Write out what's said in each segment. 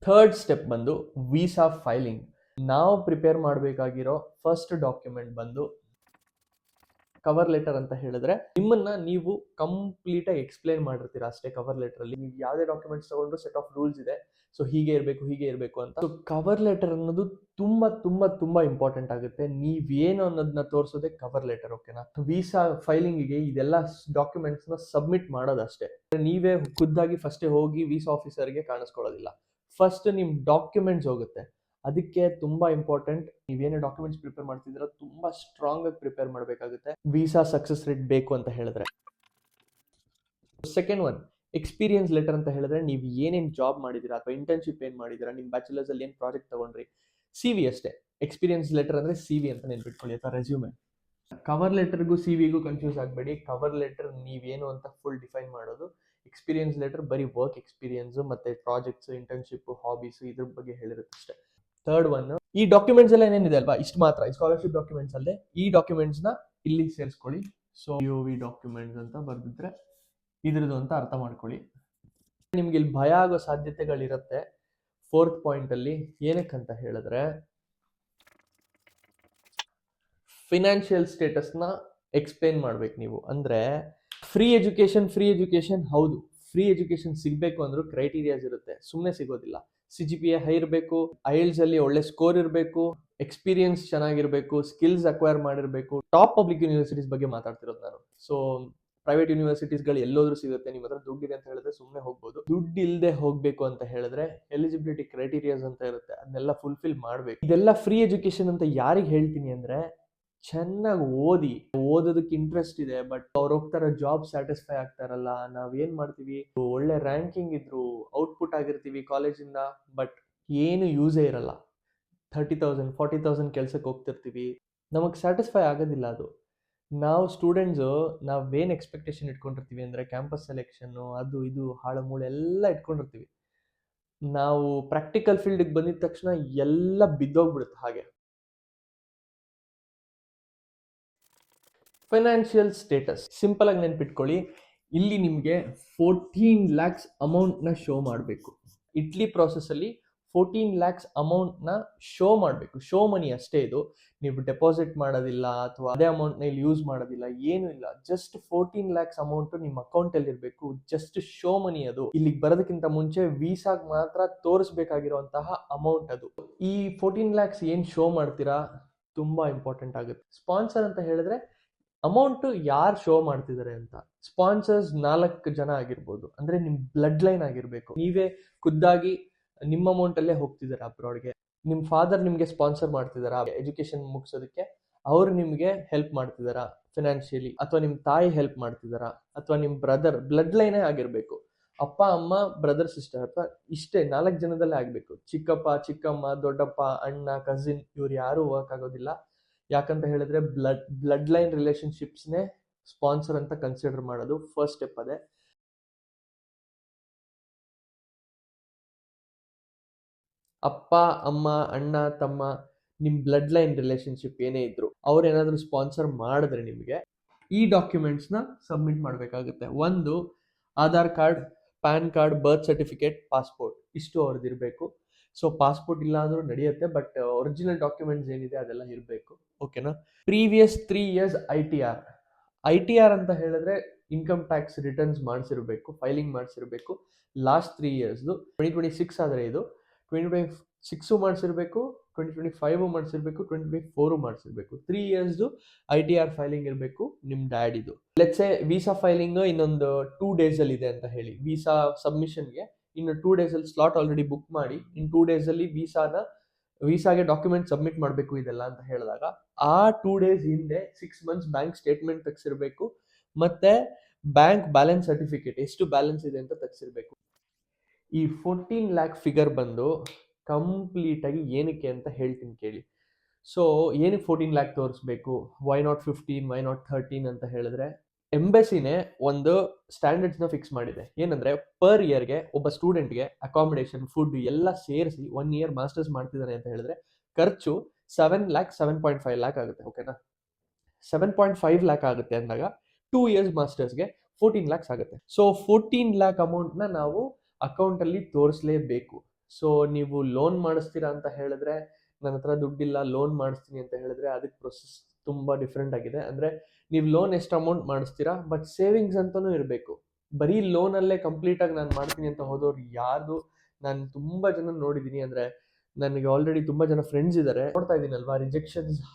Third step ಬಂದು visa filing. ನಾವು prepare ಮಾಡಬೇಕಾಗಿರೋ first document ಬಂದು ಕವರ್ ಲೆಟರ್ ಅಂತ ಹೇಳಿದ್ರೆ, ನಿಮ್ಮನ್ನ ನೀವು ಕಂಪ್ಲೀಟ್ ಆಗಿ ಎಕ್ಸ್ಪ್ಲೈನ್ ಮಾಡಿರ್ತೀರಾ ಅಷ್ಟೇ. ಕವರ್ ಲೆಟರ್ ಅಲ್ಲಿ ನೀವು ಯಾವುದೇ ಡಾಕ್ಯುಮೆಂಟ್ಸ್ ತಗೊಂಡ್ರು ಸೆಟ್ ಆಫ್ ರೂಲ್ಸ್ ಇದೆ, ಸೊ ಹೀಗೆ ಇರಬೇಕು ಅಂತ. ಸೊ ಕವರ್ ಲೆಟರ್ ಅನ್ನೋದು ತುಂಬಾ ತುಂಬಾ ತುಂಬಾ ಇಂಪಾರ್ಟೆಂಟ್ ಆಗುತ್ತೆ. ನೀವೇನು ಅನ್ನೋದನ್ನ ತೋರಿಸೋದೇ ಕವರ್ ಲೆಟರ್, ಓಕೆನಾ? ವೀಸಾ ಫೈಲಿಂಗಿಗೆ ಇದೆಲ್ಲ ಡಾಕ್ಯುಮೆಂಟ್ಸ್ ನ ಸಬ್ಮಿಟ್ ಮಾಡೋದಷ್ಟೇ. ನೀವೇ ಖುದ್ದಾಗಿ ಫಸ್ಟ್ ಹೋಗಿ ವೀಸಾ ಆಫೀಸರ್ಗೆ ಕಾಣಿಸ್ಕೊಳ್ಳೋದಿಲ್ಲ. ಫಸ್ಟ್ ನಿಮ್ ಡಾಕ್ಯುಮೆಂಟ್ಸ್ ಹೋಗುತ್ತೆ. ಅದಕ್ಕೆ ತುಂಬಾ ಇಂಪಾರ್ಟೆಂಟ್, ನೀವೇನೇ ಡಾಕ್ಯುಮೆಂಟ್ಸ್ ಪ್ರಿಪೇರ್ ಮಾಡ್ತಿದ್ದೀರಾ ತುಂಬಾ ಸ್ಟ್ರಾಂಗ್ ಆಗಿ ಪ್ರಿಪೇರ್ ಮಾಡಬೇಕಾಗುತ್ತೆ ವೀಸಾ ಸಕ್ಸಸ್ ರೇಟ್ ಬೇಕು ಅಂತ ಹೇಳಿದ್ರೆ. ಸೆಕೆಂಡ್ ಒನ್, ಎಕ್ಸ್ಪೀರಿಯನ್ಸ್ ಲೆಟರ್ ಅಂತ ಹೇಳಿದ್ರೆ, ನೀವು ಏನೇನು ಜಾಬ್ ಮಾಡಿದಿರಾ ಅಥವಾ ಇಂಟರ್ನ್ಶಿಪ್ ಏನ್ ಮಾಡಿದಿರಾ, ನಿಮ್ಮ ಬ್ಯಾಚುಲರ್ಸ್ ಅಲ್ಲಿ ಏನ್ ಪ್ರಾಜೆಕ್ಟ್ ತಗೊಂಡ್ರಿ, CV ಅಷ್ಟೇ. ಎಕ್ಸ್ಪೀರಿಯನ್ಸ್ ಲೆಟರ್ ಅಂದ್ರೆ CV ಅಂತ ನೆನ್ಪಿಟ್ಕೊಳ್ಳಿ, ಅಥವಾ ರೆಸ್ಯೂಮೆ. ಕವರ್ ಲೆಟರ್ಗೂ CVಗೂ ಕನ್ಫ್ಯೂಸ್ ಆಗಬೇಡಿ. ಕವರ್ ಲೆಟರ್ ನೀವೇನು ಅಂತ ಫುಲ್ ಡಿಫೈನ್ ಮಾಡೋದು. ಎಕ್ಸ್ಪೀರಿಯನ್ಸ್ ಲೆಟರ್ ಬರೀ ವರ್ಕ್ ಎಕ್ಸ್ಪೀರಿಯನ್ಸ್ ಮತ್ತೆ ಪ್ರಾಜೆಕ್ಟ್ಸ್, ಇಂಟರ್ನ್ಶಿಪ್, ಹಾಬೀಸ್ ಇದ್ರ ಬಗ್ಗೆ ಹೇಳಿರುತ್ತೆ ಅಷ್ಟೇ. ಥರ್ಡ್ ಒನ್, ಈ ಡಾಕ್ಯುಮೆಂಟ್ಸ್ ಎಲ್ಲ ಏನೇನಿದೆ ಅಲ್ವಾ, ಇಷ್ಟು ಮಾತ್ರ ಈ ಸ್ಕಾಲರ್ಶಿಪ್ ಡಾಕ್ಯುಮೆಂಟ್ಸ್ ಅಲ್ಲದೆ ಈ ಡಾಕ್ಯುಮೆಂಟ್ಸ್ ನ ಇಲ್ಲಿ ಸೇರಿಸ್ಕೊಳ್ಳಿ. ಸೊ UV ಡಾಕ್ಯುಮೆಂಟ್ಸ್ ಅಂತ ಬರ್ದಿದ್ರೆ ಇದ್ರದ್ದು ಅಂತ ಅರ್ಥ ಮಾಡ್ಕೊಳ್ಳಿ. ನಿಮ್ಗೆ ಇಲ್ಲಿ ಭಯ ಆಗೋ ಸಾಧ್ಯತೆಗಳಿರುತ್ತೆ. ಫೋರ್ತ್ ಪಾಯಿಂಟ್ ಅಲ್ಲಿ ಏನಕ್ಕಂತ ಹೇಳಿದ್ರೆ, ಫಿನಾನ್ಷಿಯಲ್ ಸ್ಟೇಟಸ್ ನ ಎಕ್ಸ್ಪ್ಲೇನ್ ಮಾಡ್ಬೇಕು ನೀವು. ಅಂದ್ರೆ ಫ್ರೀ ಎಜುಕೇಶನ್ ಹೌದು, ಫ್ರೀ ಎಜುಕೇಶನ್ ಸಿಗ್ಬೇಕು ಅಂದ್ರೂ ಕ್ರೈಟೀರಿಯಾಸ್ ಇರುತ್ತೆ, ಸುಮ್ಮನೆ ಸಿಗೋದಿಲ್ಲ. CGPA ಹೈ ಇರಬೇಕು, IELTS ಅಲ್ಲಿ ಒಳ್ಳೆ ಸ್ಕೋರ್ ಇರಬೇಕು, ಎಕ್ಸ್ಪೀರಿಯನ್ಸ್ ಚೆನ್ನಾಗಿರ್ಬೇಕು, ಸ್ಕಿಲ್ಸ್ ಅಕ್ವೈರ್ ಮಾಡಿರ್ಬೇಕು. ಟಾಪ್ ಪಬ್ಲಿಕ್ ಯೂನಿವರ್ಸಿಟೀಸ್ ಬಗ್ಗೆ ಮಾತಾಡ್ತಿರೋದು ನಾನು. ಸೊ ಪ್ರೈವೇಟ್ ಯೂನಿವರ್ಸಿಟೀಸ್ಗಳು ಎಲ್ಲೋದ್ರೂ ಸಿಗುತ್ತೆ. ನಿಮ್ಮ ಹತ್ರ ದುಡ್ಡಿದೆ ಅಂತ ಹೇಳಿದ್ರೆ ಸುಮ್ಮನೆ ಹೋಗ್ಬೋದು. ದುಡ್ಡು ಇಲ್ಲದೆ ಹೋಗ್ಬೇಕು ಅಂತ ಹೇಳಿದ್ರೆ ಎಲಿಜಿಬಿಲಿಟಿ ಕ್ರೈಟೀರಿಯಾಸ್ ಅಂತ ಇರುತ್ತೆ, ಅದನ್ನೆಲ್ಲ ಫುಲ್ಫಿಲ್ ಮಾಡ್ಬೇಕು. ಇದೆಲ್ಲ ಫ್ರೀ ಎಜುಕೇಶನ್ ಅಂತ ಯಾರಿಗೆ ಹೇಳ್ತೀನಿ ಅಂದ್ರೆ, ಚೆನ್ನಾಗಿ ಓದೋದಕ್ಕೆ ಇಂಟ್ರೆಸ್ಟ್ ಇದೆ ಬಟ್ ಅವ್ರು ಹೋಗ್ತಾರ ಜಾಬ್ ಸ್ಯಾಟಿಸ್ಫೈ ಆಗ್ತಾರಲ್ಲ. ನಾವೇನ್ ಮಾಡ್ತೀವಿ, ಒಳ್ಳೆ ರ್ಯಾಂಕಿಂಗ್ ಇದ್ರು ಔಟ್ಪುಟ್ ಆಗಿರ್ತೀವಿ ಕಾಲೇಜಿಂದ, ಬಟ್ ಏನು ಯೂಸೇ ಇರಲ್ಲ. 30,000 40,000 ಕೆಲ್ಸಕ್ಕೆ ಹೋಗ್ತಿರ್ತೀವಿ, ನಮಗೆ ಸ್ಯಾಟಿಸ್ಫೈ ಆಗೋದಿಲ್ಲ ಅದು. ನಾವು ಸ್ಟೂಡೆಂಟ್ಸು ನಾವೇನು ಎಕ್ಸ್ಪೆಕ್ಟೇಷನ್ ಇಟ್ಕೊಂಡಿರ್ತೀವಿ ಅಂದ್ರೆ, ಕ್ಯಾಂಪಸ್ ಸೆಲೆಕ್ಷನ್ನು ಅದು ಇದು ಹಾಳು ಮೂಳೆ ಎಲ್ಲ ಇಟ್ಕೊಂಡಿರ್ತೀವಿ. ನಾವು ಪ್ರಾಕ್ಟಿಕಲ್ ಫೀಲ್ಡ್ಗೆ ಬಂದಿದ ತಕ್ಷಣ ಎಲ್ಲ ಬಿದ್ದೋಗ್ಬಿಡುತ್ತೆ ಹಾಗೆ. ಫೈನಾನ್ಷಿಯಲ್ ಸ್ಟೇಟಸ್ ಸಿಂಪಲ್ ಆಗಿ ನೆನ್ಪಿಟ್ಕೊಳ್ಳಿ. ಇಲ್ಲಿ ನಿಮಗೆ 14 lakhs ಅಮೌಂಟ್ನ ಶೋ ಮಾಡಬೇಕು. ಇಟ್ಲಿ ಪ್ರಾಸೆಸ್ ಅಲ್ಲಿ 14 lakhs ಅಮೌಂಟ್ನ ಶೋ ಮಾಡಬೇಕು. ಶೋ ಮನಿ ಅಷ್ಟೇ ಇದು. ನೀವು ಡೆಪಾಸಿಟ್ ಮಾಡೋದಿಲ್ಲ ಅಥವಾ ಅದೇ ಅಮೌಂಟ್ನ ಇಲ್ಲಿ ಯೂಸ್ ಮಾಡೋದಿಲ್ಲ, ಏನು ಇಲ್ಲ. ಜಸ್ಟ್ 14 lakhs ಅಮೌಂಟ್ ನಿಮ್ಮ ಅಕೌಂಟ್ ಅಲ್ಲಿ ಇರಬೇಕು. ಜಸ್ಟ್ ಶೋ ಮನಿ ಅದು. ಇಲ್ಲಿಗೆ ಬರೋದಕ್ಕಿಂತ ಮುಂಚೆ ವೀಸಾಗ್ ಮಾತ್ರ ತೋರಿಸಬೇಕಾಗಿರುವಂತಹ ಅಮೌಂಟ್ ಅದು. ಈ 14 lakhs ಏನ್ ಶೋ ಮಾಡ್ತೀರಾ ತುಂಬಾ ಇಂಪಾರ್ಟೆಂಟ್ ಆಗುತ್ತೆ. ಸ್ಪಾನ್ಸರ್ ಅಂತ ಹೇಳಿದ್ರೆ ಅಮೌಂಟ್ ಯಾರು ಶೋ ಮಾಡ್ತಿದ್ದಾರೆ ಅಂತ. ಸ್ಪಾನ್ಸರ್ಸ್ 4 ಜನ ಆಗಿರ್ಬೋದು, ಅಂದ್ರೆ ನಿಮ್ ಬ್ಲಡ್ ಲೈನ್ ಆಗಿರ್ಬೇಕು. ನೀವೇ ಖುದ್ದಾಗಿ ನಿಮ್ಮ ಅಮೌಂಟ್ ಅಲ್ಲೇ ಹೋಗ್ತಿದಾರ ಅಬ್ರಾಡ್ಗೆ, ನಿಮ್ ಫಾದರ್ ನಿಮ್ಗೆ ಸ್ಪಾನ್ಸರ್ ಮಾಡ್ತಿದಾರ ಎಜುಕೇಶನ್ ಮುಗಿಸೋದಕ್ಕೆ, ಅವ್ರು ನಿಮ್ಗೆ ಹೆಲ್ಪ್ ಮಾಡ್ತಿದಾರ ಫಿನಾನ್ಷಿಯಲಿ, ಅಥವಾ ನಿಮ್ ತಾಯಿ ಹೆಲ್ಪ್ ಮಾಡ್ತಿದಾರ, ಅಥವಾ ನಿಮ್ ಬ್ರದರ್ ಬ್ಲಡ್ ಲೈನೇ ಆಗಿರ್ಬೇಕು. ಅಪ್ಪ ಅಮ್ಮ ಬ್ರದರ್ ಸಿಸ್ಟರ್ ಅಥವಾ ಇಷ್ಟೇ 4 ಜನದಲ್ಲೇ ಆಗ್ಬೇಕು. ಚಿಕ್ಕಪ್ಪ ಚಿಕ್ಕಮ್ಮ ದೊಡ್ಡಪ್ಪ ಅಣ್ಣ ಕಸಿನ್ ಇವ್ರು ಯಾರು ವರ್ಕ್ ಆಗೋದಿಲ್ಲ. ಯಾಕಂತ ಹೇಳಿದ್ರೆ ಬ್ಲಡ್ ಲೈನ್ ರಿಲೇಶನ್ಶಿಪ್ಸ್ನೇ ಸ್ಪಾನ್ಸರ್ ಅಂತ ಕನ್ಸಿಡರ್ ಮಾಡೋದು. ಫಸ್ಟ್ ಸ್ಟೆಪ್ ಅದೇ. ಅಪ್ಪ ಅಮ್ಮ ಅಣ್ಣ ತಮ್ಮ ನಿಮ್ ಬ್ಲಡ್ ಲೈನ್ ರಿಲೇಶನ್ಶಿಪ್ ಏನೇ ಇದ್ರು ಅವ್ರೇನಾದ್ರೂ ಸ್ಪಾನ್ಸರ್ ಮಾಡಿದ್ರೆ ನಿಮಗೆ ಈ ಡಾಕ್ಯುಮೆಂಟ್ಸ್ನ ಸಬ್ಮಿಟ್ ಮಾಡಬೇಕಾಗುತ್ತೆ. ಒಂದು Aadhaar card, PAN card, birth certificate, passport, ಇಷ್ಟು ಅವ್ರದ್ದು ಇರಬೇಕು. ಸೊ ಪಾಸ್ಪೋರ್ಟ್ ಇಲ್ಲ ಅಂದ್ರೂ ನಡೆಯುತ್ತೆ, ಬಟ್ ಒರಿಜಿನಲ್ ಡಾಕ್ಯುಮೆಂಟ್ಸ್ ಏನಿದೆ ಅದೆಲ್ಲ ಇರಬೇಕು, ಓಕೆನಾ? ಪ್ರೀವಿಯಸ್ 3 years ITR ಅಂತ ಹೇಳಿದ್ರೆ ಇನ್ಕಮ್ ಟ್ಯಾಕ್ಸ್ ರಿಟರ್ನ್ಸ್ ಮಾಡಿಸಿರ್ಬೇಕು, ಫೈಲಿಂಗ್ ಮಾಡಿಸಿರ್ಬೇಕು. ಲಾಸ್ಟ್ 3 years 2026 ಆದರೆ ಇದು 2026 ಮಾಡಿಸಿರ್ಬೇಕು, 2025 ಮಾಡಿಸಿರ್ಬೇಕು, 2024 ಮಾಡಿಸಿರ್ಬೇಕು. 3 years ITR ಫೈಲಿಂಗ್ ಇರಬೇಕು ನಿಮ್ ಡ್ಯಾಡಿದು. ಲೆಟ್ಸ್ ಸೇ ವೀಸಾ ಫೈಲಿಂಗ್ ಇನ್ನೊಂದು 2 days ಅಲ್ಲಿ ಇದೆ ಅಂತ ಹೇಳಿ, ವೀಸಾ ಸಬ್ಮಿಷನ್ಗೆ ಇನ್ನು 2 days ಅಲ್ಲಿ ಸ್ಲಾಟ್ ಆಲ್ರೆಡಿ ಬುಕ್ ಮಾಡಿ ಇನ್ 2 days ಅಲ್ಲಿ ವೀಸಾಗೆ ಡಾಕ್ಯುಮೆಂಟ್ ಸಬ್ಮಿಟ್ ಮಾಡಬೇಕು ಇದೆಲ್ಲ ಅಂತ ಹೇಳಿದಾಗ, ಆ 2 days ಹಿಂದೆ 6 months ಬ್ಯಾಂಕ್ ಸ್ಟೇಟ್ಮೆಂಟ್ ತೆಗ್ಸಿರ್ಬೇಕು, ಮತ್ತೆ ಬ್ಯಾಂಕ್ ಬ್ಯಾಲೆನ್ಸ್ ಸರ್ಟಿಫಿಕೇಟ್ ಎಷ್ಟು ಬ್ಯಾಲೆನ್ಸ್ ಇದೆ ಅಂತ ತೆಗ್ಸಿರ್ಬೇಕು. ಈ 14 lakh ಫಿಗರ್ ಬಂದು ಕಂಪ್ಲೀಟ್ ಆಗಿ ಏನಕ್ಕೆ ಅಂತ ಹೇಳ್ತೀನಿ ಕೇಳಿ. ಸೊ ಏನಕ್ಕೆ 14 lakh ತೋರಿಸ್ಬೇಕು, ವೈ ನಾಟ್ 15, ವೈ ನಾಟ್ 13 ಅಂತ ಹೇಳಿದ್ರೆ, ಎಂಬಸಿನೇ ಒಂದು ಸ್ಟ್ಯಾಂಡರ್ಡ್ಸ್ನ ಫಿಕ್ಸ್ ಮಾಡಿದೆ. ಏನಂದ್ರೆ ಪರ್ ಇಯರ್ಗೆ ಒಬ್ಬ ಸ್ಟೂಡೆಂಟ್ಗೆ ಅಕಾಮಿಡೇಷನ್ ಫುಡ್ ಎಲ್ಲ ಸೇರಿಸಿ 1 year ಮಾಸ್ಟರ್ಸ್ ಮಾಡ್ತಿದ್ದಾನೆ ಅಂತ ಹೇಳಿದ್ರೆ ಖರ್ಚು 7.5 lakh ಆಗುತ್ತೆ, ಓಕೆನಾ? 7.5 lakh ಆಗುತ್ತೆ ಅಂದಾಗ 2 years ಮಾಸ್ಟರ್ಸ್ಗೆ 14 lakhs ಆಗುತ್ತೆ. ಸೊ 14 lakh ಅಮೌಂಟ್ನ ನಾವು ಅಕೌಂಟ್ ಅಲ್ಲಿ ತೋರಿಸಲೇಬೇಕು. ಸೊ ನೀವು ಲೋನ್ ಮಾಡಿಸ್ತೀರಾ ಅಂತ ಹೇಳಿದ್ರೆ, ನನ್ನ ಹತ್ರ ದುಡ್ಡಿಲ್ಲ ಲೋನ್ ಮಾಡಿಸ್ತೀನಿ ಅಂತ ಹೇಳಿದ್ರೆ ಅದಕ್ಕೆ ಪ್ರೊಸೆಸ್ ತುಂಬ ಡಿಫ್ರೆಂಟ್ ಆಗಿದೆ. ಅಂದರೆ ನೀವು ಲೋನ್ ಎಷ್ಟು ಅಮೌಂಟ್ ಮಾಡಿಸ್ತೀರಾ, ಬಟ್ ಸೇವಿಂಗ್ಸ್ ಅಂತಲೂ ಇರಬೇಕು. ಬರೀ ಲೋನಲ್ಲೇ ಕಂಪ್ಲೀಟಾಗಿ ನಾನು ಮಾಡ್ತೀನಿ ಅಂತ ಹೋದವ್ರು ಯಾರು ನಾನು ತುಂಬ ಜನ ನೋಡಿದ್ದೀನಿ. ಅಂದರೆ ನನಗೆ ಆಲ್ರೆಡಿ ತುಂಬ ಜನ ಫ್ರೆಂಡ್ಸ್ ಇದ್ದಾರೆ, ನೋಡ್ತಾ ಇದ್ದೀನಲ್ವಾ,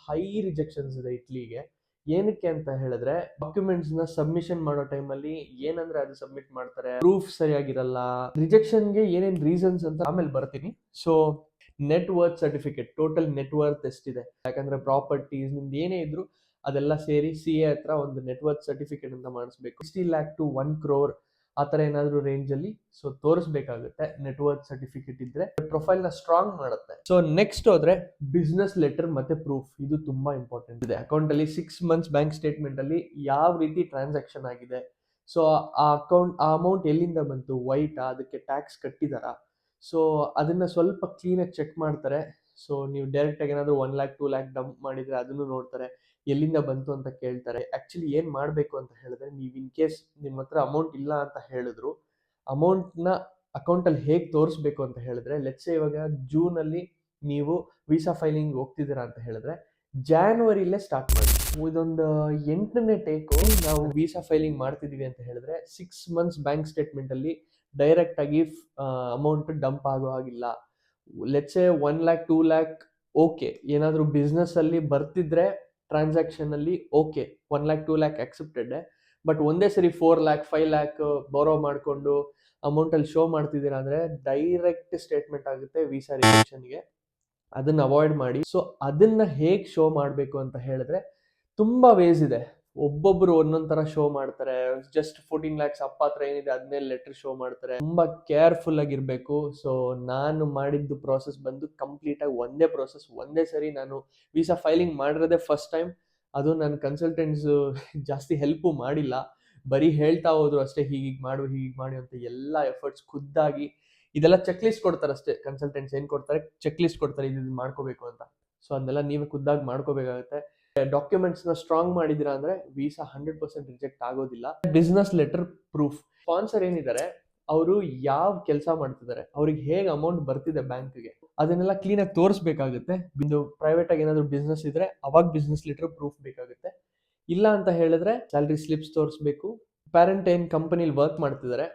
ಹೈ ರಿಜೆಕ್ಷನ್ಸ್ ಇದೆ ಇಟ್ಲಿಗೆ. ಏನಕ್ಕೆ ಅಂತ ಹೇಳಿದ್ರೆ ಡಾಕ್ಯುಮೆಂಟ್ಸ್ನ ಸಬ್ಮಿಷನ್ ಮಾಡೋ ಟೈಮಲ್ಲಿ ಏನಂದ್ರೆ ಅದು ಸಬ್ಮಿಟ್ ಮಾಡ್ತಾರೆ, ಪ್ರೂಫ್ ಸರಿಯಾಗಿರಲ್ಲ. ರಿಜೆಕ್ಷನ್ಗೆ ಏನೇನು ರೀಸನ್ಸ್ ಅಂತ ಆಮೇಲೆ ಬರ್ತೀನಿ. So net worth certificate, total net worth ಎಷ್ಟಿದೆ, ಯಾಕಂದ್ರೆ ಪ್ರಾಪರ್ಟೀಸ್ ನಿಮ್ದು ಏನೇ ಇದ್ರು ಅದೆಲ್ಲ ಸೇರಿ CA ಹತ್ರ ಒಂದು ನೆಟ್ ವರ್ತ್ ಸರ್ಟಿಫಿಕೇಟ್ ಅಂತ ಮಾಡಿಸ್ಬೇಕು. 60 lakh to 1 crore ಆ ಥರ ಏನಾದರೂ ರೇಂಜಲ್ಲಿ ಸೊ ತೋರಿಸ್ಬೇಕಾಗುತ್ತೆ. ನೆಟ್ ವರ್ತ್ ಸರ್ಟಿಫಿಕೇಟ್ ಇದ್ರೆ ಪ್ರೊಫೈಲ್ನ ಸ್ಟ್ರಾಂಗ್ ಮಾಡುತ್ತೆ. ಸೊ ನೆಕ್ಸ್ಟ್ ಹೋದ್ರೆ ಬಿಸ್ನೆಸ್ ಲೆಟರ್ ಮತ್ತೆ ಪ್ರೂಫ್, ಇದು ತುಂಬಾ ಇಂಪಾರ್ಟೆಂಟ್ ಇದೆ. ಅಕೌಂಟಲ್ಲಿ 6 months ಬ್ಯಾಂಕ್ ಸ್ಟೇಟ್ಮೆಂಟ್ ಅಲ್ಲಿ ಯಾವ ರೀತಿ ಟ್ರಾನ್ಸಾಕ್ಷನ್ ಆಗಿದೆ, ಸೊ ಆ ಅಮೌಂಟ್ ಎಲ್ಲಿಂದ ಬಂತು, ವೈಟಾ, ಅದಕ್ಕೆ ಟ್ಯಾಕ್ಸ್ ಕಟ್ಟಿದಾರಾ, ಸೊ ಅದನ್ನ ಸ್ವಲ್ಪ ಕ್ಲೀನಾಗಿ ಚೆಕ್ ಮಾಡ್ತಾರೆ. ಸೊ ನೀವು ಡೈರೆಕ್ಟಾಗಿ ಏನಾದರೂ 1 lakh 2 lakh ಡಂಪ್ ಮಾಡಿದ್ರೆ ಅದನ್ನು ನೋಡ್ತಾರೆ, ಎಲ್ಲಿಂದ ಬಂತು ಅಂತ ಕೇಳ್ತಾರೆ. ಆ್ಯಕ್ಚುಲಿ ಏನು ಮಾಡಬೇಕು ಅಂತ ಹೇಳಿದ್ರೆ, ನೀವು ಇನ್ ಕೇಸ್ ನಿಮ್ಮ ಹತ್ರ ಅಮೌಂಟ್ ಇಲ್ಲ ಅಂತ ಹೇಳಿದ್ರು ಅಮೌಂಟ್ನ ಅಕೌಂಟಲ್ಲಿ ಹೇಗೆ ತೋರಿಸ್ಬೇಕು ಅಂತ ಹೇಳಿದ್ರೆ, ಲೆಟ್ಸ್ ಇವಾಗ ಜೂನಲ್ಲಿ ನೀವು ವೀಸಾ ಫೈಲಿಂಗ್ ಹೋಗ್ತಿದ್ದೀರಾ ಅಂತ ಹೇಳಿದ್ರೆ ಜಾನ್ವರಿಲೇ ಸ್ಟಾರ್ಟ್ ಮಾಡಿ. ಇದೊಂದು 8ನೇ ಟೇಕು ನಾವು ವೀಸಾ ಫೈಲಿಂಗ್ ಮಾಡ್ತಿದ್ದೀವಿ ಅಂತ ಹೇಳಿದ್ರೆ 6 months ಬ್ಯಾಂಕ್ ಸ್ಟೇಟ್ಮೆಂಟಲ್ಲಿ ಡೈರೆಕ್ಟಾಗಿ ಅಮೌಂಟ್ ಡಂಪ್ ಆಗೋ ಹಾಗಿಲ್ಲ. ಲೆಟ್ಸ್ 1 lakh 2 lakh ಓಕೆ, ಏನಾದರೂ ಬಿಸ್ನೆಸ್ಸಲ್ಲಿ ಬರ್ತಿದ್ರೆ ಟ್ರಾನ್ಸಾಕ್ಷನಲ್ಲಿ okay, 1 lakh 2 lakh accepted. But ಒಂದೇ ಸರಿ 4 lakh 5 lakh ಬಾರೋ ಮಾಡಿಕೊಂಡು ಅಮೌಂಟಲ್ಲಿ ಶೋ ಮಾಡ್ತಿದ್ದೀರಾ ಅಂದರೆ ಡೈರೆಕ್ಟ್ ಸ್ಟೇಟ್ಮೆಂಟ್ ಆಗುತ್ತೆ ವೀಸಾ ರಿಜೆಕ್ಷನ್ಗೆ. ಅದನ್ನು ಅವಾಯ್ಡ್ ಮಾಡಿ. ಸೊ ಅದನ್ನು ಹೇಗೆ ಶೋ ಮಾಡಬೇಕು ಅಂತ ಹೇಳಿದ್ರೆ ತುಂಬ ವೇಸ್ ಇದೆ. ಒಬ್ಬೊಬ್ಬರು ಒಂದೊಂದು ಥರ ಶೋ ಮಾಡ್ತಾರೆ. ಜಸ್ಟ್ 14 lakhs ಅಪ್ಪ ಹತ್ರ ಏನಿದೆ ಅದನ್ನೇ ಲೆಟರ್ ಶೋ ಮಾಡ್ತಾರೆ. ತುಂಬ ಕೇರ್ಫುಲ್ ಆಗಿರಬೇಕು. ಸೊ ನಾನು ಮಾಡಿದ್ದು ಪ್ರೋಸೆಸ್ ಬಂದು ಕಂಪ್ಲೀಟಾಗಿ ಒಂದೇ ಪ್ರೋಸೆಸ್, ಒಂದೇ ಸರಿ ನಾನು ವೀಸಾ ಫೈಲಿಂಗ್ ಮಾಡಿರೋದೇ ಫಸ್ಟ್ ಟೈಮ್. ಅದು ನನ್ನ ಕನ್ಸಲ್ಟೆಂಟ್ಸ್ ಜಾಸ್ತಿ ಹೆಲ್ಪು ಮಾಡಿಲ್ಲ, ಬರೀ ಹೇಳ್ತಾ ಹೋದ್ರು ಅಷ್ಟೇ, ಹೀಗೆ ಮಾಡು ಹೀಗೆ ಮಾಡಿ ಅಂತ. ಎಲ್ಲ ಎಫರ್ಟ್ಸ್ ಖುದ್ದಾಗಿ ಇದೆಲ್ಲ ಚೆಕ್ ಲಿಸ್ಟ್ ಕೊಡ್ತಾರೆ ಅಷ್ಟೇ. ಕನ್ಸಲ್ಟೆಂಟ್ಸ್ ಏನು ಕೊಡ್ತಾರೆ, ಚೆಕ್ ಲಿಸ್ಟ್ ಕೊಡ್ತಾರೆ, ಇದು ಮಾಡ್ಕೋಬೇಕು ಅಂತ. ಸೊ ಅದನ್ನೆಲ್ಲ ನೀವೇ ಖುದ್ದಾಗಿ ಮಾಡ್ಕೋಬೇಕಾಗುತ್ತೆ. ಡಾಕ್ಯುಮೆಂಟ್ಸ್ನ ಸ್ಟ್ರಾಂಗ್ ಮಾಡಿದಿರಾ ಅಂದರೆ ವೀಸಾ 100% ರಿಜೆಕ್ಟ್ ಆಗೋದಿಲ್ಲ. ಬಿಸ್ನೆಸ್ ಲೆಟರ್ ಪ್ರೂಫ್, ಸ್ಪಾನ್ಸರ್ ಏನಿದ್ದಾರೆ ಅವರು ಯಾವ ಕೆಲಸ ಮಾಡ್ತಿದ್ದಾರೆ, ಅವ್ರಿಗೆ ಹೇಗೆ ಅಮೌಂಟ್ ಬರ್ತಿದೆ ಬ್ಯಾಂಕ್ಗೆ, ಅದನ್ನೆಲ್ಲ ಕ್ಲೀನಾಗಿ ತೋರಿಸ್ಬೇಕಾಗುತ್ತೆ. ಇದು ಪ್ರೈವೇಟ್ ಆಗಿ ಏನಾದರೂ ಬಿಸ್ನೆಸ್ ಇದ್ರೆ ಅವಾಗ ಬಿಸ್ನೆಸ್ ಲೆಟರ್ ಪ್ರೂಫ್ ಬೇಕಾಗುತ್ತೆ. ಇಲ್ಲ ಅಂತ ಹೇಳಿದ್ರೆ ಸ್ಯಾಲ್ರಿ ಸ್ಲಿಪ್ಸ್ ತೋರಿಸ್ಬೇಕು. ಪ್ಯಾರೆಂಟ್ ಏನು ಕಂಪನಿಲಿ ವರ್ಕ್ ಮಾಡ್ತಿದ್ದಾರೆ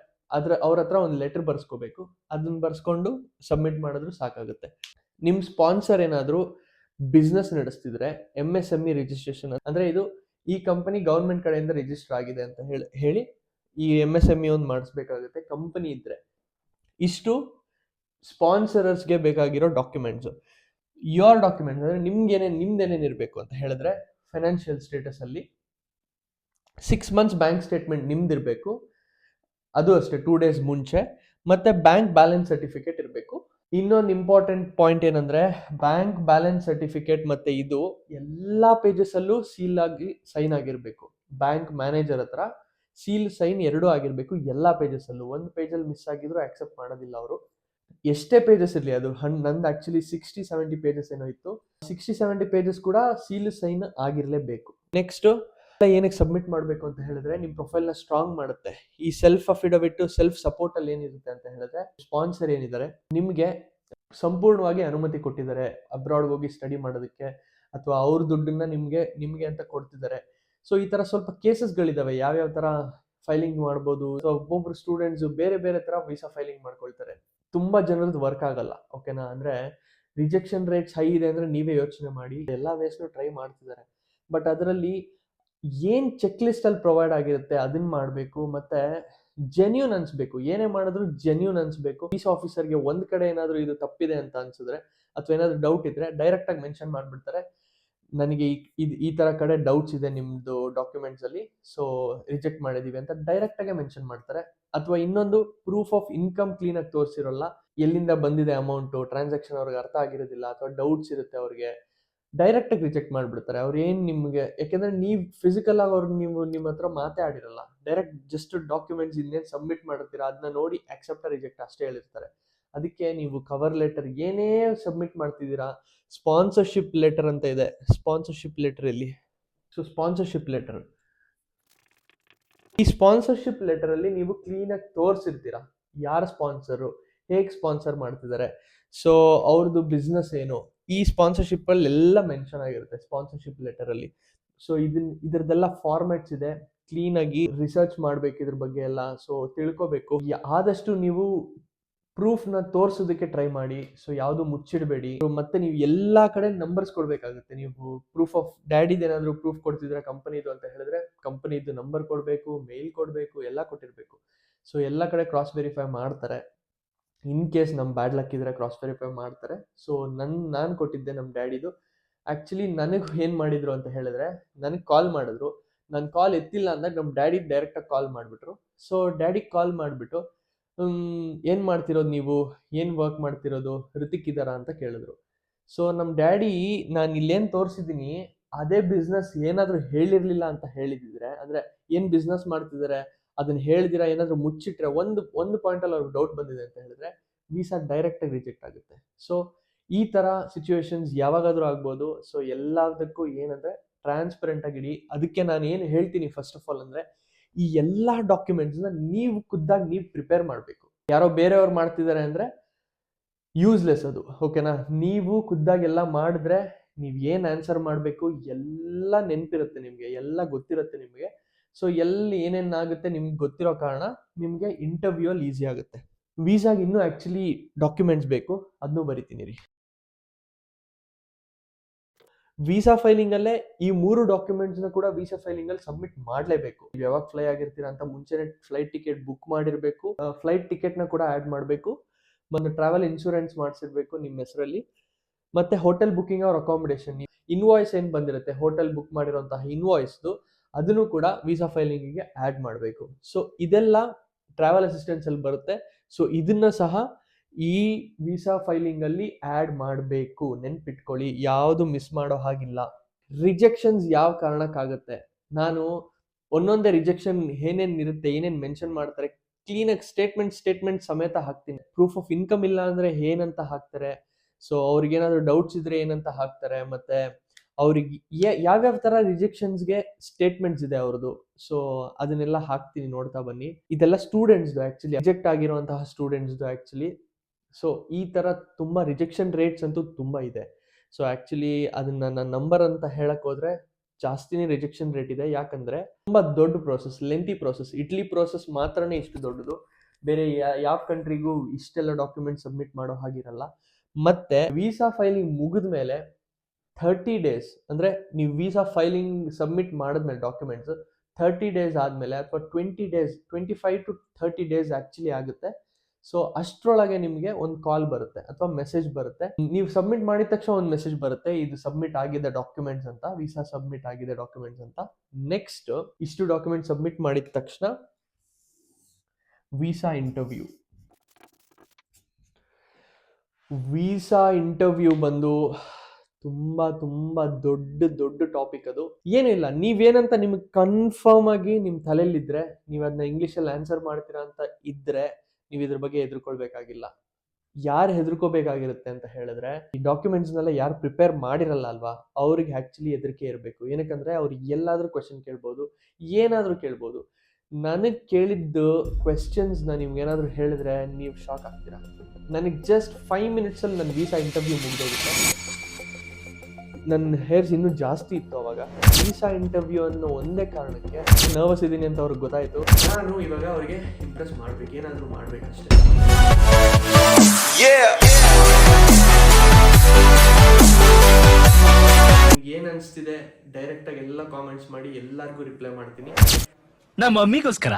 ಅವ್ರ ಹತ್ರ ಒಂದು ಲೆಟರ್ ಬರ್ಸ್ಕೋಬೇಕು. ಅದನ್ನ ಬರ್ಸ್ಕೊಂಡು ಸಬ್ಮಿಟ್ ಮಾಡಿದ್ರು ಸಾಕಾಗುತ್ತೆ. ನಿಮ್ಮ ಸ್ಪಾನ್ಸರ್ ಏನಾದರೂ ಬಿಸ್ನೆಸ್ ನಡೆಸ್ತಿದ್ರೆ MSME ರಿಜಿಸ್ಟ್ರೇಷನ್, ಅಂದರೆ ಇದು ಈ ಕಂಪನಿ ಗೌರ್ಮೆಂಟ್ ಕಡೆಯಿಂದ ರಿಜಿಸ್ಟರ್ ಆಗಿದೆ ಅಂತ ಹೇಳಿ ಈ MSME ಒಂದು ಮಾಡಿಸ್ಬೇಕಾಗುತ್ತೆ ಕಂಪನಿ ಇದ್ರೆ. ಇಷ್ಟು ಸ್ಪಾನ್ಸರರ್ಸ್ಗೆ ಬೇಕಾಗಿರೋ ಡಾಕ್ಯುಮೆಂಟ್ಸು. ಯೋರ್ ಡಾಕ್ಯುಮೆಂಟ್ಸ್ ಅಂದರೆ ನಿಮ್ದೇನೇನು ಇರಬೇಕು ಅಂತ ಹೇಳಿದ್ರೆ, ಫೈನಾನ್ಷಿಯಲ್ ಸ್ಟೇಟಸಲ್ಲಿ 6 months ಬ್ಯಾಂಕ್ ಸ್ಟೇಟ್ಮೆಂಟ್ ನಿಮ್ದಿರಬೇಕು, ಅದು ಅಷ್ಟೇ 2 days ಮುಂಚೆ. ಮತ್ತು ಬ್ಯಾಂಕ್ ಬ್ಯಾಲೆನ್ಸ್ ಸರ್ಟಿಫಿಕೇಟ್ ಇರಬೇಕು. ಇನ್ನೊಂದು ಇಂಪಾರ್ಟೆಂಟ್ ಪಾಯಿಂಟ್ ಏನಂದರೆ, ಬ್ಯಾಂಕ್ ಬ್ಯಾಲೆನ್ಸ್ ಸರ್ಟಿಫಿಕೇಟ್ ಮತ್ತು ಇದು ಎಲ್ಲ ಪೇಜಸಲ್ಲೂ ಸೀಲ್ ಆಗಿ ಸೈನ್ ಆಗಿರಬೇಕು. ಬ್ಯಾಂಕ್ ಮ್ಯಾನೇಜರ್ ಹತ್ರ ಸೀಲ್ ಸೈನ್ ಎರಡೂ ಆಗಿರಬೇಕು ಎಲ್ಲ ಪೇಜಸಲ್ಲೂ. ಒಂದು ಪೇಜಲ್ಲಿ ಮಿಸ್ ಆಗಿದ್ರು ಆಕ್ಸೆಪ್ಟ್ ಮಾಡೋದಿಲ್ಲ ಅವರು, ಎಷ್ಟೇ ಪೇಜಸ್ ಇರಲಿ. ಅದು ನಂದು ಆ್ಯಕ್ಚುಲಿ 60-70 pages ಏನೋ ಇತ್ತು. 60-70 pages ಕೂಡ ಸೀಲ್ ಸೈನ್ ಆಗಿರಲೇಬೇಕು. ನೆಕ್ಸ್ಟು ಏನಕ್ಕೆ ಸಬ್ಮಿಟ್ ಮಾಡಬೇಕು ಅಂತ ಹೇಳಿದ್ರೆ, ನಿಮ್ಮ ಪ್ರೊಫೈಲ್ನ ಸ್ಟ್ರಾಂಗ್ ಮಾಡುತ್ತೆ. ಈ ಸೆಲ್ಫ್ ಅಫಿಡವಿಟ್, ಸೆಲ್ಫ್ ಸಪೋರ್ಟಲ್ಲಿ ಏನಿರುತ್ತೆ ಅಂತ ಹೇಳಿದ್ರೆ, ಸ್ಪಾನ್ಸರ್ ಏನಿದ್ದಾರೆ ನಿಮಗೆ ಸಂಪೂರ್ಣವಾಗಿ ಅನುಮತಿ ಕೊಟ್ಟಿದ್ದಾರೆ ಅಬ್ರಾಡ್ಗೆ ಹೋಗಿ ಸ್ಟಡಿ ಮಾಡೋದಕ್ಕೆ, ಅಥವಾ ಅವ್ರ ದುಡ್ಡನ್ನ ನಿಮಗೆ ಅಂತ ಕೊಡ್ತಿದ್ದಾರೆ. ಸೊ ಈ ಥರ ಸ್ವಲ್ಪ ಕೇಸಸ್ಗಳಿದ್ದಾವೆ, ಯಾವ್ಯಾವ ಥರ ಫೈಲಿಂಗ್ ಮಾಡ್ಬೋದು. ಸೊ ಒಬ್ಬೊಬ್ರು ಸ್ಟೂಡೆಂಟ್ಸು ಬೇರೆ ಬೇರೆ ಥರ ವೀಸಾ ಫೈಲಿಂಗ್ ಮಾಡ್ಕೊಳ್ತಾರೆ. ತುಂಬ ಜನರದ್ದು ವರ್ಕ್ ಆಗಲ್ಲ, ಓಕೆನಾ. ಅಂದರೆ ರಿಜೆಕ್ಷನ್ ರೇಟ್ಸ್ ಹೈ ಇದೆ ಅಂದರೆ ನೀವೇ ಯೋಚನೆ ಮಾಡಿ. ಎಲ್ಲ ವೇಸ್ನು ಟ್ರೈ ಮಾಡ್ತಿದ್ದಾರೆ, ಬಟ್ ಅದರಲ್ಲಿ ಏನು ಚೆಕ್ ಲಿಸ್ಟಲ್ಲಿ ಪ್ರೊವೈಡ್ ಆಗಿರುತ್ತೆ ಅದನ್ನ ಮಾಡಬೇಕು. ಮತ್ತು ಜೆನ್ಯೂನ್ ಅನ್ಸ್ಬೇಕು, ಏನೇ ಮಾಡಿದ್ರು ಜೆನ್ಯೂನ್ ಅನ್ಸ್ಬೇಕು. ವೀಸಾ ಆಫೀಸರ್ಗೆ ಒಂದು ಕಡೆ ಏನಾದರೂ ಇದು ತಪ್ಪಿದೆ ಅಂತ ಅನ್ಸಿದ್ರೆ ಅಥವಾ ಏನಾದರೂ ಡೌಟ್ ಇದ್ರೆ ಡೈರೆಕ್ಟಾಗಿ ಮೆನ್ಷನ್ ಮಾಡಿಬಿಡ್ತಾರೆ, ನನಗೆ ಈ ಥರ ಕಡೆ ಡೌಟ್ಸ್ ಇದೆ ನಿಮ್ಮದು ಡಾಕ್ಯುಮೆಂಟ್ಸಲ್ಲಿ, ಸೊ ರಿಜೆಕ್ಟ್ ಮಾಡಿದ್ದೀವಿ ಅಂತ ಡೈರೆಕ್ಟಾಗೆ ಮೆನ್ಷನ್ ಮಾಡ್ತಾರೆ. ಅಥವಾ ಇನ್ನೊಂದು, ಪ್ರೂಫ್ ಆಫ್ ಇನ್ಕಮ್ ಕ್ಲೀನಾಗಿ ತೋರಿಸಿರೋಲ್ಲ, ಎಲ್ಲಿಂದ ಬಂದಿದೆ ಅಮೌಂಟು, ಟ್ರಾನ್ಸಾಕ್ಷನ್ ಅವ್ರಿಗೆ ಅರ್ಥ ಆಗಿರೋದಿಲ್ಲ ಅಥವಾ ಡೌಟ್ಸ್ ಇರುತ್ತೆ ಅವ್ರಿಗೆ, ಡೈರೆಕ್ಟಾಗಿ ರಿಜೆಕ್ಟ್ ಮಾಡಿಬಿಡ್ತಾರೆ. ಅವ್ರು ಏನು ನಿಮಗೆ, ಯಾಕೆಂದರೆ ನೀವು ಫಿಸಿಕಲ್ ಆಗಿ ಅವ್ರು ನಿಮ್ಮ ಹತ್ರ ಮಾತೇ ಆಡಿರಲ್ಲ, ಡೈರೆಕ್ಟ್ ಜಸ್ಟ್ ಡಾಕ್ಯುಮೆಂಟ್ಸ್ ಇನ್ನೇನು ಸಬ್ಮಿಟ್ ಮಾಡಿರ್ತೀರ ಅದನ್ನ ನೋಡಿ ಆಕ್ಸೆಪ್ಟ್ ರಿಜೆಕ್ಟ್ ಅಷ್ಟೇ ಹೇಳಿರ್ತಾರೆ. ಅದಕ್ಕೆ ನೀವು ಕವರ್ ಲೆಟರ್ ಏನೇ ಸಬ್ಮಿಟ್ ಮಾಡ್ತಿದ್ದೀರಾ, ಸ್ಪಾನ್ಸರ್ಶಿಪ್ ಲೆಟರ್ ಅಂತ ಇದೆ, ಸ್ಪಾನ್ಸರ್ಶಿಪ್ ಲೆಟರ್ ಇಲ್ಲಿ. ಸೊ ಸ್ಪಾನ್ಸರ್ಶಿಪ್ ಲೆಟರ್, ಈ ಸ್ಪಾನ್ಸರ್ಶಿಪ್ ಲೆಟರಲ್ಲಿ ನೀವು ಕ್ಲೀನಾಗಿ ತೋರಿಸಿರ್ತೀರಾ ಯಾರು ಸ್ಪಾನ್ಸರು, ಹೇಗೆ ಸ್ಪಾನ್ಸರ್ ಮಾಡ್ತಿದ್ದಾರೆ, ಸೊ ಅವ್ರದ್ದು ಬಿಸ್ನೆಸ್ ಏನು, ಈ ಸ್ಪಾನ್ಸರ್ಶಿಪ್ ಅಲ್ಲಿ ಎಲ್ಲ ಮೆನ್ಷನ್ ಆಗಿರುತ್ತೆ ಸ್ಪಾನ್ಸರ್ಶಿಪ್ ಲೆಟರ್ ಅಲ್ಲಿ. ಸೊ ಇದ್ರದ್ದೆಲ್ಲ ಫಾರ್ಮ್ಯಾಟ್ಸ್ ಇದೆ, ಕ್ಲೀನ್ ಆಗಿ ರಿಸರ್ಚ್ ಮಾಡ್ಬೇಕು ಇದ್ರ ಬಗ್ಗೆ ಎಲ್ಲ. ಸೊ ತಿಳ್ಕೊಬೇಕು. ಆದಷ್ಟು ನೀವು ಪ್ರೂಫ್ ನ ತೋರ್ಸೋದಕ್ಕೆ ಟ್ರೈ ಮಾಡಿ. ಸೊ ಯಾವ್ದು ಮುಚ್ಚಿಡಬೇಡಿ. ಮತ್ತೆ ನೀವು ಎಲ್ಲಾ ಕಡೆ ನಂಬರ್ಸ್ ಕೊಡ್ಬೇಕಾಗುತ್ತೆ. ನೀವು ಪ್ರೂಫ್ ಆಫ್ ಡ್ಯಾಡಿದ್ ಏನಾದ್ರು ಪ್ರೂಫ್ ಕೊಡ್ತಿದ್ರೆ ಕಂಪನಿದು ಅಂತ ಹೇಳಿದ್ರೆ ಕಂಪನಿದು ನಂಬರ್ ಕೊಡ್ಬೇಕು, ಮೇಲ್ ಕೊಡ್ಬೇಕು, ಎಲ್ಲ ಕೊಟ್ಟಿರ್ಬೇಕು. ಸೊ ಎಲ್ಲ ಕಡೆ ಕ್ರಾಸ್ ವೆರಿಫೈ ಮಾಡ್ತಾರೆ. ಇನ್ ಕೇಸ್ ನಮ್ ಬ್ಯಾಡ್ ಲಕ್ ಇದ್ರೆ ಕ್ರಾಸ್ ವೆರಿಫೈ ಮಾಡ್ತಾರೆ. ಸೊ ನಾನು ಕೊಟ್ಟಿದ್ದೆ ನಮ್ ಡ್ಯಾಡಿದು. ಆಕ್ಚುಲಿ ನನಗ್ ಏನ್ ಮಾಡಿದ್ರು ಅಂತ ಹೇಳಿದ್ರೆ, ನನಗ್ ಕಾಲ್ ಮಾಡಿದ್ರು. ನನ್ ಕಾಲ್ ಎತ್ತಿಲ್ಲ ಅಂದಾಗ ನಮ್ ಡ್ಯಾಡಿ ಡೈರೆಕ್ಟ್ ಆಗಿ ಕಾಲ್ ಮಾಡ್ಬಿಟ್ರು. ಸೊ ಡ್ಯಾಡಿ ಕಾಲ್ ಮಾಡ್ಬಿಟ್ಟು ಏನ್ ಮಾಡ್ತಿರೋದು ನೀವು, ಏನ್ ವರ್ಕ್ ಮಾಡ್ತಿರೋದು, ಋತಿಕ್ ಇದಾರ ಅಂತ ಕೇಳಿದ್ರು. ಸೊ ನಮ್ ಡ್ಯಾಡಿ ನಾನು ಇಲ್ಲೇನ್ ತೋರಿಸಿದೀನಿ ಅದೇ ಬಿಸ್ನೆಸ್ ಏನಾದ್ರು ಹೇಳಿರ್ಲಿಲ್ಲ ಅಂತ ಹೇಳಿದಿದ್ರೆ, ಅಂದ್ರೆ ಏನ್ ಬಿಸ್ನೆಸ್ ಮಾಡ್ತಿದ್ದಾರೆ ಅದನ್ನ ಹೇಳಿದಿರ ಏನಾದ್ರು ಮುಚ್ಚಿಟ್ರೆ, ಒಂದು ಪಾಯಿಂಟ್ ಅಲ್ಲಿ ಅವ್ರಿಗೆ ಡೌಟ್ ಬಂದಿದೆ ಅಂತ ಹೇಳಿದ್ರೆ ವೀಸಾ ಡೈರೆಕ್ಟ್ ಆಗಿ ರಿಜೆಕ್ಟ್ ಆಗುತ್ತೆ. ಸೊ ಈ ತರ ಸಿಚುವೇಶನ್ಸ್ ಯಾವಾಗಾದ್ರೂ ಆಗ್ಬೋದು. ಸೊ ಎಲ್ಲದಕ್ಕೂ ಏನಂದ್ರೆ ಟ್ರಾನ್ಸ್ಪರೆಂಟ್ ಆಗಿಡಿ. ಅದಕ್ಕೆ ನಾನು ಏನು ಹೇಳ್ತೀನಿ ಫಸ್ಟ್ ಆಫ್ ಆಲ್ ಅಂದ್ರೆ, ಈ ಎಲ್ಲಾ ಡಾಕ್ಯುಮೆಂಟ್ಸ್ ನ ನೀವು ಖುದ್ದಾಗಿ ನೀವು ಪ್ರಿಪೇರ್ ಮಾಡ್ಬೇಕು. ಯಾರೋ ಬೇರೆಯವ್ರು ಮಾಡ್ತಿದ್ದಾರೆ ಅಂದ್ರೆ ಯೂಸ್ಲೆಸ್ ಅದು, ಓಕೆನಾ. ನೀವು ಖುದ್ದಾಗಿ ಎಲ್ಲ ಮಾಡಿದ್ರೆ ನೀವ್ ಏನ್ ಆನ್ಸರ್ ಮಾಡ್ಬೇಕು ಎಲ್ಲ ನೆನ್ಪಿರುತ್ತೆ ನಿಮ್ಗೆ, ಎಲ್ಲ ಗೊತ್ತಿರುತ್ತೆ ನಿಮ್ಗೆ. ಸೊ ಎಲ್ಲಿ ಏನೇನ್ ಆಗುತ್ತೆ ನಿಮ್ಗೆ ಗೊತ್ತಿರೋ ಕಾರಣ ನಿಮ್ಗೆ ಇಂಟರ್ವ್ಯೂ ಅಲ್ಲಿ ಈಸಿ ಆಗುತ್ತೆ. ವೀಸಾಗೆ ಇನ್ನೂ ಆಕ್ಚುಲಿ ಡಾಕ್ಯುಮೆಂಟ್ಸ್ ಬೇಕು, ಅದನ್ನು ಬರಿತೀನಿ ರೀ. ವೀಸಾ ಫೈಲಿಂಗ್ ಅಲ್ಲೇ ಈ 3 ಡಾಕ್ಯುಮೆಂಟ್ಸ್ ನ ಕೂಡ ವೀಸಾ ಫೈಲಿಂಗ್ ಅಲ್ಲಿ ಸಬ್ಮಿಟ್ ಮಾಡ್ಲೇಬೇಕು. ಯಾವಾಗ ಫ್ಲೈ ಆಗಿರ್ತೀರಾ ಅಂತ ಮುಂಚೆನೆ ಫ್ಲೈಟ್ ಟಿಕೆಟ್ ಬುಕ್ ಮಾಡಿರ್ಬೇಕು. ಫ್ಲೈಟ್ ಟಿಕೆಟ್ ನ ಕೂಡ ಆಡ್ ಮಾಡಬೇಕು. ಒಂದು ಟ್ರಾವೆಲ್ ಇನ್ಶೂರೆನ್ಸ್ ಮಾಡಿಸಿರ್ಬೇಕು ನಿಮ್ಮ ಹೆಸರಲ್ಲಿ. ಮತ್ತೆ ಹೋಟೆಲ್ ಬುಕಿಂಗ್ ಅವ್ರ ಅಕಾಮಿಡೇಷನ್ ಇನ್ವಾಯ್ಸ್ ಏನ್ ಬಂದಿರುತ್ತೆ, ಹೋಟೆಲ್ ಬುಕ್ ಮಾಡಿರುವಂತಹ ಇನ್ವಾಯ್ಸ್ದು, ಅದನ್ನು ಕೂಡ ವೀಸಾ ಫೈಲಿಂಗಿಗೆ ಆಡ್ ಮಾಡಬೇಕು. ಸೊ ಇದೆಲ್ಲ ಟ್ರಾವೆಲ್ ಅಸಿಸ್ಟೆನ್ಸ್ ಅಲ್ಲಿ ಬರುತ್ತೆ. ಸೊ ಇದನ್ನ ಸಹ ಈ ವೀಸಾ ಫೈಲಿಂಗ್ ಅಲ್ಲಿ ಆಡ್ ಮಾಡಬೇಕು. ನೆನ್ಪಿಟ್ಕೊಳ್ಳಿ, ಯಾವುದು ಮಿಸ್ ಮಾಡೋ ಹಾಗಿಲ್ಲ. ರಿಜೆಕ್ಷನ್ಸ್ ಯಾವ ಕಾರಣಕ್ಕಾಗುತ್ತೆ, ನಾನು ಒಂದೊಂದೇ ರಿಜೆಕ್ಷನ್ ಏನೇನ್ ಇರುತ್ತೆ, ಏನೇನ್ ಮೆನ್ಷನ್ ಮಾಡ್ತಾರೆ ಕ್ಲೀನ್ ಆಗಿ ಸ್ಟೇಟ್ಮೆಂಟ್ ಸಮೇತ ಹಾಕ್ತೀನಿ. ಪ್ರೂಫ್ ಆಫ್ ಇನ್ಕಮ್ ಇಲ್ಲ ಅಂದ್ರೆ ಏನಂತ ಹಾಕ್ತಾರೆ, ಸೊ ಅವ್ರಿಗೆ ಏನಾದ್ರು ಡೌಟ್ಸ್ ಇದ್ರೆ ಏನಂತ ಹಾಕ್ತಾರೆ, ಮತ್ತೆ ಅವ್ರಿಗೆ ಯಾವ್ಯಾವ ತರ ರಿಜೆಕ್ಷನ್ಸ್ಗೆ ಸ್ಟೇಟ್ಮೆಂಟ್ಸ್ ಇದೆ ಅವ್ರದ್ದು. ಸೊ ಅದನ್ನೆಲ್ಲ ಹಾಕ್ತೀನಿ, ನೋಡ್ತಾ ಬನ್ನಿ. ಇದೆಲ್ಲ ಸ್ಟೂಡೆಂಟ್ಸ್ದು ಆಕ್ಚುಲಿ, ರಿಜೆಕ್ಟ್ ಆಗಿರುವಂತಹ ಸ್ಟೂಡೆಂಟ್ಸ್ದು ಆಕ್ಚುಲಿ. ಸೊ ಈ ತರ ತುಂಬಾ ರಿಜೆಕ್ಷನ್ ರೇಟ್ಸ್ ಅಂತೂ ತುಂಬಾ ಇದೆ. ಸೊ ಆಕ್ಚುಲಿ ಅದನ್ನ ನನ್ನ ನಂಬರ್ ಅಂತ ಹೇಳಕ್ ಹೋದ್ರೆ ಜಾಸ್ತಿನೇ ರಿಜೆಕ್ಷನ್ ರೇಟ್ ಇದೆ. ಯಾಕಂದ್ರೆ ತುಂಬಾ ದೊಡ್ಡ ಪ್ರೋಸೆಸ್, ಲೆಂತಿ ಪ್ರೋಸೆಸ್. ಇಟ್ಲಿ ಪ್ರೋಸೆಸ್ ಮಾತ್ರನೇ ಇಷ್ಟು ದೊಡ್ಡದು, ಬೇರೆ ಯಾವ ಕಂಟ್ರಿಗೂ ಇಷ್ಟೆಲ್ಲ ಡಾಕ್ಯುಮೆಂಟ್ ಸಬ್ಮಿಟ್ ಮಾಡೋ ಹಾಗಿರಲ್ಲ. ಮತ್ತೆ ವೀಸಾ ಫೈಲಿಂಗ್ ಮುಗಿದ ಮೇಲೆ 30 ಡೇಸ್, ಅಂದ್ರೆ ನೀವು ವೀಸಾ ಫೈಲಿಂಗ್ ಸಬ್ಮಿಟ್ ಮಾಡಿದ್ಮೇಲೆ ಡಾಕ್ಯುಮೆಂಟ್ಸ್ 30 ಡೇಸ್ ಆದ್ಮೇಲೆ, ಅಥವಾ 20 ಡೇಸ್, 25 to 30 ಡೇಸ್ ಆಕ್ಚುಲಿ ಆಗುತ್ತೆ. ಸೊ ಅಷ್ಟ್ರೊಳಗೆ ನಿಮ್ಗೆ ಒಂದು ಕಾಲ್ ಬರುತ್ತೆ ಅಥವಾ ಮೆಸೇಜ್ ಬರುತ್ತೆ. ನೀವು ಸಬ್ಮಿಟ್ ಮಾಡಿದ ತಕ್ಷಣ ಒಂದು ಮೆಸೇಜ್ ಬರುತ್ತೆ, ಇದು ಸಬ್ಮಿಟ್ ಆಗಿದೆ ಡಾಕ್ಯುಮೆಂಟ್ಸ್ ಅಂತ, ವೀಸಾ ಸಬ್ಮಿಟ್ ಆಗಿದೆ ಡಾಕ್ಯುಮೆಂಟ್ಸ್ ಅಂತ. ನೆಕ್ಸ್ಟ್ ಇಷ್ಟು ಡಾಕ್ಯುಮೆಂಟ್ ಸಬ್ಮಿಟ್ ಮಾಡಿದ ತಕ್ಷಣ ವೀಸಾ ಇಂಟರ್ವ್ಯೂ ಬಂದು ತುಂಬಾ ತುಂಬಾ ದೊಡ್ಡ ಟಾಪಿಕ್. ಅದು ಏನೂ ಇಲ್ಲ, ನೀವೇನಂತ ನಿಮ್ಗೆ ಕನ್ಫರ್ಮ್ ಆಗಿ ನಿಮ್ ತಲೆಯಲ್ಲಿದ್ರೆ, ನೀವು ಅದನ್ನ ಇಂಗ್ಲಿಷಲ್ಲಿ ಆನ್ಸರ್ ಮಾಡ್ತೀರಾ ಅಂತ ಇದ್ರೆ ನೀವು ಇದ್ರ ಬಗ್ಗೆ ಹೆದರ್ಕೊಳ್ಬೇಕಾಗಿಲ್ಲ. ಯಾರು ಹೆದರ್ಕೋಬೇಕಾಗಿರುತ್ತೆ ಅಂತ ಹೇಳಿದ್ರೆ, ಈ ಡಾಕ್ಯುಮೆಂಟ್ಸ್ನೆಲ್ಲ ಯಾರು ಪ್ರಿಪೇರ್ ಮಾಡಿರಲ್ಲ ಅಲ್ವಾ, ಅವ್ರಿಗೆ ಆಕ್ಚುಲಿ ಹೆದರಿಕೆ ಇರಬೇಕು. ಏನಕ್ಕಂದ್ರೆ ಅವ್ರಿಗೆ ಎಲ್ಲಾದ್ರೂ ಕ್ವೆಶನ್ ಕೇಳ್ಬೋದು, ಏನಾದ್ರೂ ಕೇಳ್ಬೋದು. ನನಗೆ ಕೇಳಿದ್ದು ಕ್ವೆಶ್ಚನ್ಸ್ನ ನಿಮ್ಗೆ ಏನಾದರೂ ಹೇಳಿದ್ರೆ ನೀವು ಶಾಕ್ ಆಗ್ತೀರಾ. ನನಗೆ ಜಸ್ಟ್ 5 minutes ಅಲ್ಲಿ ನನ್ನ ವೀಸಾ ಇಂಟರ್ವ್ಯೂ ಮುಗಿದೋಗುತ್ತೆ. ನನ್ನ ಹೇರ್ಸ್ ಇನ್ನೂ ಜಾಸ್ತಿ ಇತ್ತು ಅವಾಗ. ವೀಸಾ ಇಂಟರ್ವ್ಯೂ ಅನ್ನೋ ಒಂದೇ ಕಾರಣಕ್ಕೆ ನರ್ವಸ್ ಇದ್ದೀನಿ ಅಂತ ಅವ್ರಿಗೆ ಗೊತ್ತಾಯ್ತು. ನಾನು ಇವಾಗ ಅವ್ರಿಗೆ ಇಂಪ್ರೆಸ್ ಮಾಡ್ಬೇಕು, ಏನಾದರೂ ಮಾಡ್ಬೇಕಷ್ಟೇ. ಏನ್ ಅನ್ಸ್ತಿದೆ ಡೈರೆಕ್ಟ್ ಆಗಿ ಎಲ್ಲ ಕಾಮೆಂಟ್ಸ್ ಮಾಡಿ, ಎಲ್ಲರಿಗೂ ರಿಪ್ಲೈ ಮಾಡ್ತೀನಿ. ನಮ್ಮ ಮಮ್ಮಿಗೋಸ್ಕರ